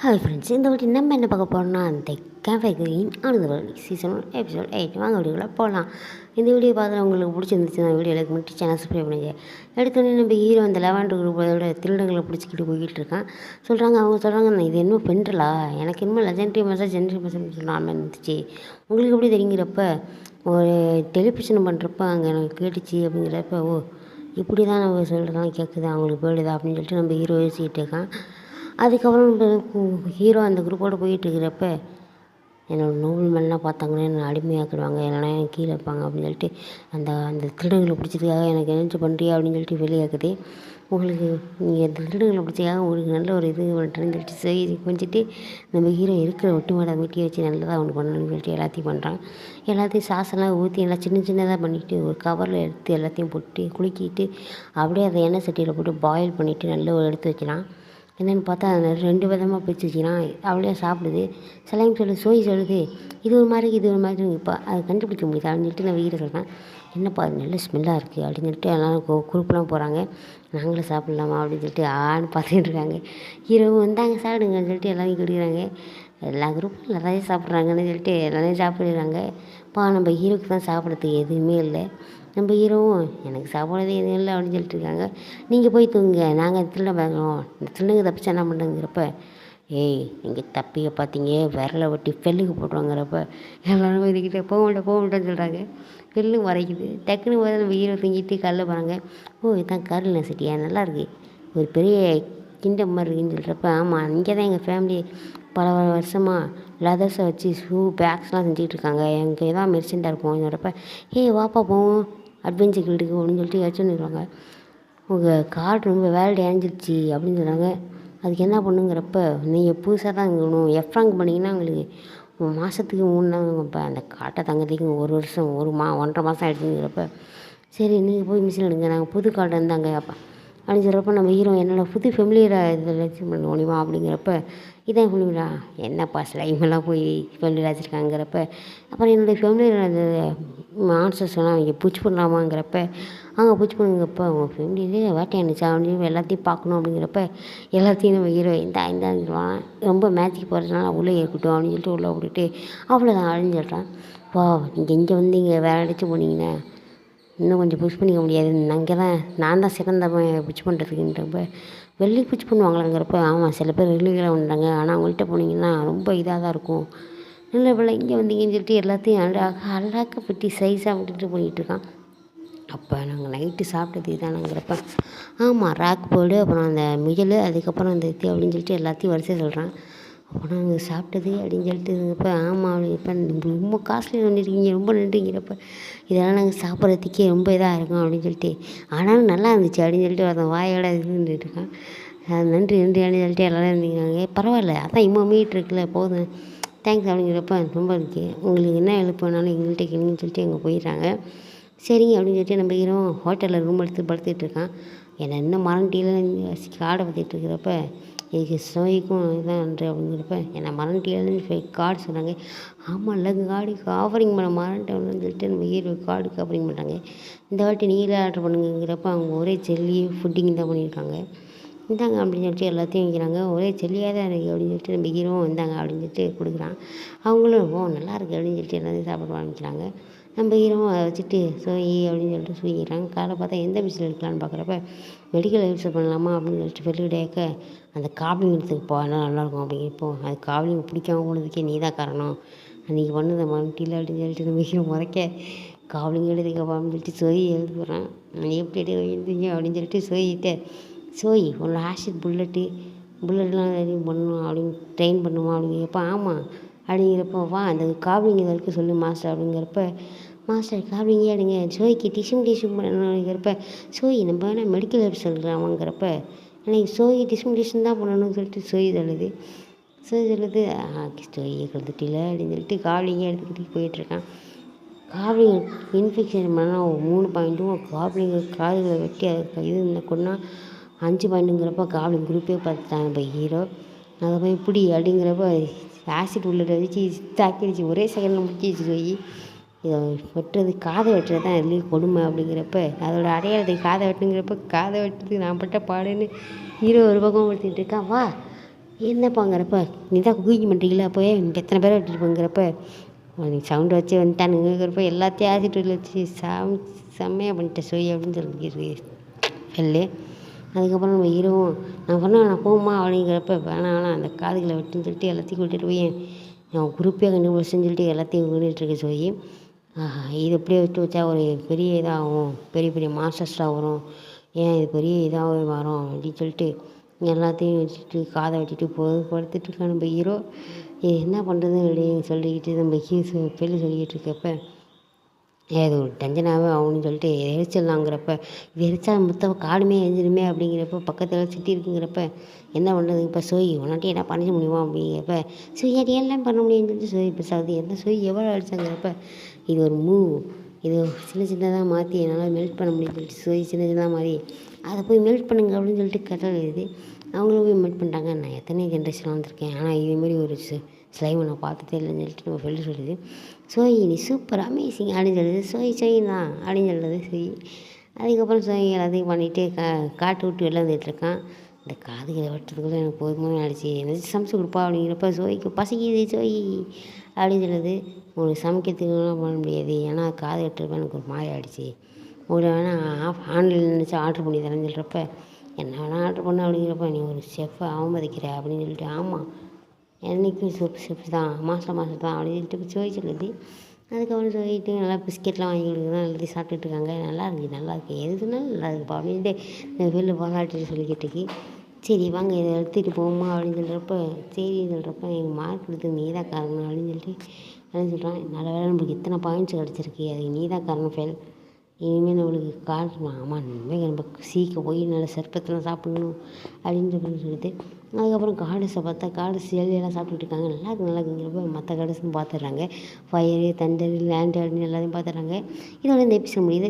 Hi friends, இந்த வாட்டி நம்ம என்ன பார்க்க போகிறோம்னா அந்த கேஃபே கிரீன் ஆனது சீசன் 1 எபிசோட் 8 வாங்க வீடியோக்குள்ளே போகலாம். இந்த வீடியோ பார்த்து உங்களுக்கு பிடிச்சிருந்துச்சுன்னா வீடியோ லைக் பண்ணிட்டு சேனல் சப்ஸ்கிரைப் பண்ணுங்க. எடுத்தோடனே நம்ம ஹீரோ அந்த லெவன்டர் குரூப்போட திருடங்களை பிடிச்சிக்கிட்டு போய்கிட்டு இருக்கான். அவங்க சொல்கிறாங்க இது என்ன பெண்றலா, எனக்கு இன்னும் லெஜெண்டரி மெசேஜ் சொல்லாமல் இருந்துச்சு, உங்களுக்கு எப்படி தெரியுங்கிறப்ப ஒரு டெலிவிஷன் பண்ணுறப்ப அங்கே எனக்கு கேட்டுச்சு அப்படிங்கிறப்ப இப்படி தான் நம்ம சொல்கிறதெல்லாம் கேட்குது, அவங்களுக்கு போயிடுதா அப்படின்னு சொல்லிட்டு நம்ம ஹீரோ யோசிச்சுட்டு இருக்கான். அதுக்கப்புறம் ஹீரோ அந்த குரூப்போடு போயிட்டுருக்கிறப்ப என்னோடய நோபல் மேலாம் பார்த்தாங்கன்னா என்னை அடிமையாக்கிடுவாங்க, இல்லைனா எனக்கு கீழே வைப்பாங்க அப்படின்னு சொல்லிட்டு அந்த அந்த திருடங்களை பிடிச்சதுக்காக எனக்கு என்ன பண்ணுறியா அப்படின்னு சொல்லிட்டு வெளியாக்குது. உங்களுக்கு நீங்கள் திருடங்களை பிடிச்சதுக்காக உங்களுக்கு நல்ல ஒரு இது பண்ணுறேன்னு சொல்லிட்டு சரி கொஞ்சிட்டு நம்ம ஹீரோ இருக்கிற ஒட்டு மாடை வீட்டியை வச்சு நல்லதாக ஒன்று பண்ணணும்னு சொல்லிட்டு எல்லாத்தையும் பண்ணுறான். எல்லாத்தையும் சாசெல்லாம் ஊற்றி எல்லாம் சின்ன சின்னதாக பண்ணிவிட்டு ஒரு கவரில் எடுத்து எல்லாத்தையும் போட்டு குலுக்கிட்டு அப்படியே அதை எண்ணெய் சட்டியில் போட்டு பாயில் பண்ணிவிட்டு நல்லா எடுத்து வைக்கலாம். என்னென்னு பார்த்தா அந்த 2 விதமாக பிரித்து வச்சுக்கிறான். அவளே சாப்பிடுது. சிலையும் சொல்லுது இது ஒரு மாதிரி இது ஒரு மாதிரி இப்போ அதை கண்டுபிடிக்க முடியுது அப்படின்னு சொல்லிட்டு நான் வீடு சொல்கிறேன். என்னப்பா அது நல்ல ஸ்மெல்லாக இருக்குது அப்படின்னு சொல்லிட்டு எல்லோரும் குரூப்லாம் போகிறாங்க. நாங்களும் சாப்பிட்லாமா அப்படின்னு சொல்லிட்டு பார்த்துக்கிட்டு இருக்காங்க. ஹீரோவும் வந்தாங்க சாப்பிடுங்கன்னு சொல்லிட்டு எல்லாரையும் குடிக்கிறாங்க. எல்லா குரூப்பும் நிறைய சாப்பிட்றாங்கன்னு சொல்லிட்டு எல்லாரையும் சாப்பிடுறாங்க. நம்ம ஹீரோக்கு தான் சாப்பிட்றதுக்கு எதுவுமே இல்லை. நம்ம ஹீரோவும் எனக்கு சாப்பிட்றது எதுவும் இல்லை அப்படின்னு சொல்லிட்டு இருக்காங்க. நீங்கள் போய் தூங்குங்க, நாங்கள் திருட பார்க்குறோம், இந்த திருடுங்க தப்பிச்சா என்ன பண்ணுங்கிறப்ப நீங்கள் தப்பியை பார்த்தீங்க விரலை ஒட்டி ஃபெல்லுக்கு போட்டுவாங்கிறப்ப எல்லோரும் இதுக்கிட்ட போக மாட்டேன்னு சொல்கிறாங்க. ஃபெல்லு மறைக்குது. டக்குன்னு போது நம்ம ஹீரோ தூங்கிட்டு கல்ல போகிறாங்க. இதுதான் கருள் நெசிட்டியா, நல்லாயிருக்கு, ஒரு பெரிய கிண்டம் மாதிரி இருக்குன்னு சொல்கிறப்ப ஆமாம் இங்கே தான் எங்கள் ஃபேமிலி பல வருஷமாக லெதர்ஸை வச்சு ஷூ பேக்ஸ்லாம் செஞ்சுக்கிட்டு இருக்காங்க, எங்கே தான் மெர்ச்செண்டாக இருப்போங்கிறப்ப வாப்பா போவோம் அட்வென்ச்சர் கில்டுக்கு அப்படின்னு சொல்லிட்டு வச்சுருவாங்க. உங்கள் கார்டு ரொம்ப வேல்டு அடைஞ்சிருச்சு அப்படின்னு சொல்கிறாங்க. அதுக்கு என்ன பண்ணுங்கிறப்ப நீங்கள் புதுசாக தான் இருக்கணும், எஃப்ராங்க் பண்ணிங்கன்னா உங்களுக்கு மாதத்துக்கு 3 நாள் இப்போ அந்த காட்டை தங்கத்துக்கு 1 வருஷம் 1.5 மாதம் ஆகிடுச்சுங்கிறப்ப சரி நீங்கள் போய் மிஷின் எடுங்க, நாங்கள் புது கார்டு இருந்தாங்க அப்பா அப்படின்னு சொல்கிறப்ப நம்ம ஹீரோ என்னோடய புது ஃபெமிலியராக இதில் பண்ண முடியுமா அப்படிங்கிறப்ப இதான் ஃபெமிலியரா என்னப்பா ஸ்லைமெல்லாம் போய் ஃபெமிலியர் வச்சுருக்காங்கிறப்ப அப்புறம் என்னுடைய ஃபெமிலியர் அந்த ஆன்சர் சொன்னால் அவங்க பூச்சி பண்ணலாமாங்கிறப்ப பூச்சி பண்ணுங்கிறப்ப அவங்க ஃபெமிலியிலே வேட்டையாண்டுச்சா அப்படின்னு எல்லாத்தையும் பார்க்கணும் அப்படிங்கிறப்ப எல்லாத்தையும் நம்ம ஹீரோ இந்தான்னு சொல்லுவான். ரொம்ப மேட்சுக்கு போகிறதுனால உள்ளே இருக்கட்டும் அப்படின்னு சொல்லிட்டு உள்ளே விட்டுட்டு அவ்வளோதான் அப்படின்னு சொல்கிறான். நீங்கள் இங்கே வந்து இங்கே வேறு அடிச்சு போனீங்கன்னா இன்னும் கொஞ்சம் புஷ் பண்ணிக்க முடியாது, நான் தான் சிறந்தவன் புஷ் பண்ணுறதுக்குன்றப்ப வெள்ளி புஷ் பண்ணுவாங்களாங்கிறப்ப ஆமாம் சில பேர் வெள்ளிகளை உண்டாங்க, ஆனால் அவங்கள்ட்ட போனீங்கன்னா ரொம்ப இதாக தான் இருக்கும், நல்ல பிள்ளை இங்கே வந்தீங்கன்னு சொல்லிட்டு எல்லாத்தையும் அழகாக்கப்பட்டு சைஸாக விட்டுட்டு போயிட்டுருக்கான். அப்போ நாங்கள் நைட்டு சாப்பிட்டது இதானாங்கிறப்ப ஆமாம் ராக் போர்டு, அப்புறம் அந்த முயல், அதுக்கப்புறம் அந்த இது அப்படின்னு சொல்லிட்டு எல்லாத்தையும் வரிசை சொல்கிறான். அப்போ நாங்கள் சாப்பிட்டது அப்படின்னு சொல்லிட்டு இருந்தப்போ ஆமாம் இப்போ ரொம்ப காஸ்ட்லி பண்ணியிருக்கீங்க, ரொம்ப நன்றிங்கிறப்ப இதெல்லாம் நாங்கள் சாப்பிட்றதுக்கே ரொம்ப இதாக இருக்கும் அப்படின்னு சொல்லிட்டு ஆனாலும் நல்லா இருந்துச்சு அப்படின்னு சொல்லிட்டு ஒருத்தன் வாயோட இதுன்னு இருக்கான். நன்றி அப்படின்னு சொல்லிட்டு எல்லோரும் இருந்தீங்க. பரவாயில்ல அதான் மீட் இருக்குல்ல போதும் தேங்க்ஸ் அப்படிங்கிறப்ப ரொம்ப இருக்கு, உங்களுக்கு என்ன ஹெல்ப் பண்ணாலும் எங்கள்கிட்ட கேளுங்கன்னு சொல்லிட்டு அங்கே போயிடுறாங்க. சரிங்க அப்படின்னு சொல்லிட்டு நம்ம ஹீரோ ஹோட்டலில் ரூம் எடுத்து படுத்துகிட்டு இருக்கான். என்னை இன்னும் மரண்டியில் காடை பற்றிட்டு இருக்கிறப்ப இதுக்கு சோய்க்கும் இதுதான் நன்றி அப்படிங்கிறப்ப என்னை மரண்டியிலன்னு கார்டு சொன்னாங்க. ஆமாம் இல்லை கார்டுக்கு ஆஃபரிங் பண்ண மரண்டன்னு சொல்லிட்டு நம்ம ஹீரோ கார்டுக்கு ஆஃபரிங் பண்ணுறாங்க. இந்த வாட்டி நீங்களே ஆர்டர் பண்ணுங்கிறப்ப அவங்க ஒரே ஜெல்லி ஃபுட்டிங் தான் பண்ணியிருக்காங்க. இந்தாங்க அப்படின்னு சொல்லிட்டு எல்லாத்தையும் வைக்கிறாங்க. ஒரே ஜெல்லியாக தான் இருக்குது அப்படின்னு சொல்லிட்டு நம்ம ஹீரோவும் வந்தாங்க அப்படின்னு சொல்லிட்டு கொடுக்குறான். அவங்களும் நல்லா இருக்குது அப்படின்னு சொல்லிட்டு எல்லாத்தையும் சாப்பிட ஆரம்பிக்கிறாங்க. நம்ம ஹீரோவும் அதை வச்சுட்டு சோயி அப்படின்னு சொல்லிட்டு சூங்கிக்கிறாங்க. காலை பார்த்தா எந்த மிஷின் எடுக்கலான்னு பார்க்குறப்ப மெடிக்கல் யூஸ் பண்ணலாமா அப்படின்னு சொல்லிட்டு வெளியிடையாக்க அந்த காப்ளிங் எடுத்துக்கு போனால் நல்லாயிருக்கும் அப்படிங்கிறப்போ அது காப்ளிங் பிடிக்காம போனதுக்கே நீ தான் காரணம், அன்றைக்கி பண்ணது மம்டியில் அப்படின்னு சொல்லிட்டு நம்ம ஹீரோ முறைக்க காப்ளிங் எடுத்துக்கப்போ அப்படின்னு சொல்லிட்டு சோயி எழுதி போகிறான். எப்படி எழுதிங்க அப்படின்னு சொல்லிட்டு சோயி உன்னோட ஆசிட் புல்லட்லாம் ரெடி பண்ணணும் அப்படின்னு ட்ரெயின் பண்ணுமா அப்படிங்கிறப்ப ஆமாம் அப்படிங்கிறப்ப அந்த காப்ளிங் இது வரைக்கும் சொல்லு மாஸ்டர் அப்படிங்கிறப்ப மாஸ்டர் காப்ளிங்கே எடுங்க, சோய்க்கு டிஷ்யூம் பண்ணணுங்கிறப்ப சோயி நம்ம வேணால் மெடிக்கல் ஹெல்ப் சொல்கிறாமாங்கிறப்ப எனக்கு டிஷ்யூம் தான் பண்ணணும்னு சொல்லிட்டு சோயி சொல்லுது. சோயை கழுத்துட்டில அப்படின்னு சொல்லிட்டு காப்ளிங்கே எடுத்துக்கிட்டு போயிட்டுருக்கான். காப்ளிங் இன்ஃபெக்ஷன் பண்ணால் 3 பாயிண்ட்டும் காப்ளிங்க காதுகளை வெட்டி அது இது கொண்டா 5 பாயிண்ட்டுங்கிறப்ப காப்ளிங் குரூப்பே பார்த்துட்டாங்க. இப்போ ஹீரோ அதை போய் பிடி அப்படிங்கிறப்ப ஆசிட் உள்ளிட்ட வச்சு தாக்கிடுச்சு, ஒரே செகண்டில் முடிச்சிச்சு போய் இதை வெட்டுறது காதை வெட்டுறது தான் இதுலேயும் கொடுமை அப்படிங்கிறப்ப அதோட அடையாளத்துக்கு காதை வெட்டுங்கிறப்ப காதை வெட்டுறதுக்கு நான் பட்ட பாடுன்னு ஹீரோ ஒரு பக்கம் படுத்திகிட்டு இருக்கான். என்னப்பாங்கிறப்ப நீ தான் குக்கிங் பண்ணுறீங்களா அப்போ எத்தனை பேரை வெட்டிட்டு போங்கிறப்ப நீ சவுண்டு வச்சு வந்துட்டானுங்கிறப்ப எல்லாத்தையும் ஆசிட்டு வச்சு செம்மையாக பண்ணிட்டேன் சோய் அப்படின்னு சொல்லிடுது வெள்ளு. அதுக்கப்புறம் நம்ம ஹீரோவும் நான் சொன்னேன் நான் போகுமா அப்படிங்கிறப்ப வேணாம் வேணாம் அந்த காதுகளை வெட்டுன்னு சொல்லிட்டு எல்லாத்தையும் கூட்டிகிட்டு போய் அவன் குரூப்பே கண்டுபிடிச்சுன்னு சொல்லிட்டு எல்லாத்தையும் கூட்டிகிட்டு சோய். இது எப்படியே விட்டு வச்சா ஒரு பெரிய இதாகும், பெரிய பெரிய மாஸ்டர்ஸாக வரும், ஏன் இது பெரிய இதாகவே வரும் அப்படின்னு சொல்லிட்டு எல்லாத்தையும் வச்சுட்டு காதை வெட்டிட்டு படுத்துட்டு இருக்கான் நம்ம ஹீரோ. இது என்ன பண்ணுறதுன்னு அப்படின்னு சொல்லிக்கிட்டு நம்ம பெல்லு சொல்லிக்கிட்டு இருக்கப்ப அது ஒரு டென்ஷனாகவே ஆகணும்னு சொல்லிட்டு எரிச்சிடலாங்கிறப்ப இது எரிச்சா மொத்த காடுமே எரிஞ்சிருமே அப்படிங்கிறப்ப பக்கத்தில் சுற்றி இருக்குங்கிறப்ப என்ன பண்ணுறது இப்போ சோய் உன்னாட்டி என்ன பண்ணிக்க முடியுமா அப்படிங்கிறப்ப சோய் அது எல்லாம் பண்ண முடியும்னு சொல்லிட்டு சோய் பேசாது என்ன சோய் எவ்வளோ அடிச்சாங்கிறப்ப இது ஒரு இது சின்ன சின்னதாக மாற்றி என்னால் மெல்ட் பண்ண முடியும்னு சொல்லிட்டு சோய் சின்ன சின்னதாக மாறி அதை போய் மெல்ட் பண்ணுங்க அப்படின்னு சொல்லிட்டு கட்டளை எழுதி அவங்களும் போய் மெல்ட் பண்ணிட்டாங்க. நான் எத்தனை ஜென்ரேஷன் வந்திருக்கேன் ஆனால் இதேமாரி ஒரு ஸ்லைமை நான் பார்த்ததே இல்லைன்னு சொல்லிட்டு நம்ம ஃப்ரெண்டு சொல்லுது. சோய் நீ சூப்பர் அமேசிங் அப்படின்னு சொல்லுது. சோய் தான் அப்படின்னு சொல்லுது சோய். அதுக்கப்புறம் சோய் எல்லாத்தையும் பண்ணிவிட்டு காட்டு விட்டு வெளில வந்துட்டுருக்கான். இந்த காதுகளை வெட்டுறதுக்குள்ளே எனக்கு போதுமான ஆகிடுச்சு, என்னாச்சும் சமைச்சு கொடுப்பா அப்படிங்கிறப்ப சோய்க்கு பசிக்குது சோய் அப்படின்னு சொல்லுது. உங்களுக்கு சமைக்கிறதுக்குலாம் பண்ண முடியாது ஏன்னா காது வெட்டுறப்ப எனக்கு ஒரு மாதிரி ஆகிடுச்சு, உங்களுக்கு வேணால் ஆன்லைனில் நினச்சி ஆர்ட்ரு பண்ணி தரேன்னு சொல்கிறப்ப என்ன வேணால் ஆர்ட்ரு பண்ண அப்படிங்கிறப்ப நீ ஒரு செஃப்பை அவமதிக்கிற அப்படின்னு சொல்லிட்டு ஆமாம் என்றைக்கும் செஃப் தான் மாஸ்டர் தான் அப்படின்னு சொல்லிட்டு சோய் சொல்லுது. அதுக்கப்புறம் சொல்லிட்டு நல்லா பிஸ்கெட்லாம் வாங்கி கொடுக்குறோம் எல்லாத்தையும் சாப்பிட்டுட்டு இருக்காங்க. நல்லா இருக்கு எதுனாலும் நல்லா இருக்குப்பா அப்படின்ட்டு வெளில பாராட்டிட்டு சொல்லிக்கிட்டு இருக்கு. சரி வாங்க இதை எடுத்துகிட்டு போகுமா அப்படின்னு சொல்கிறப்ப சரின்னு சொல்கிறப்ப எங்கள் மார்க் எடுத்து நீ தான் காரணம் அப்படின்னு சொல்கிறான். நல்ல வேலை நம்மளுக்கு இத்தனை பாயிண்ட்ஸ் கிடச்சிருக்கு, அதுக்கு நீ தான் காரணம் ஃபெயில், இனிமேல் நம்மளுக்கு காட்டணும். ஆமாம் இனிமேல் நம்ம சீக்கிரம் போய் நல்ல சர்பத்தெல்லாம் சாப்பிடணும் அப்படின்னு சொல்லிட்டு அதுக்கப்புறம் கார்டஸை பார்த்தா கார்டஸ் எல்லாம் சாப்பிட்டுட்டு இருக்காங்க. நல்லா இருக்குங்கிறப்ப மற்ற கார்டஸும் பார்த்துடுறாங்க. ஃபயரு தண்டர் லேண்டு அப்படின்னு எல்லாத்தையும் பார்த்துடுறாங்க. இதோட இந்த எபிசோட் முடியுது.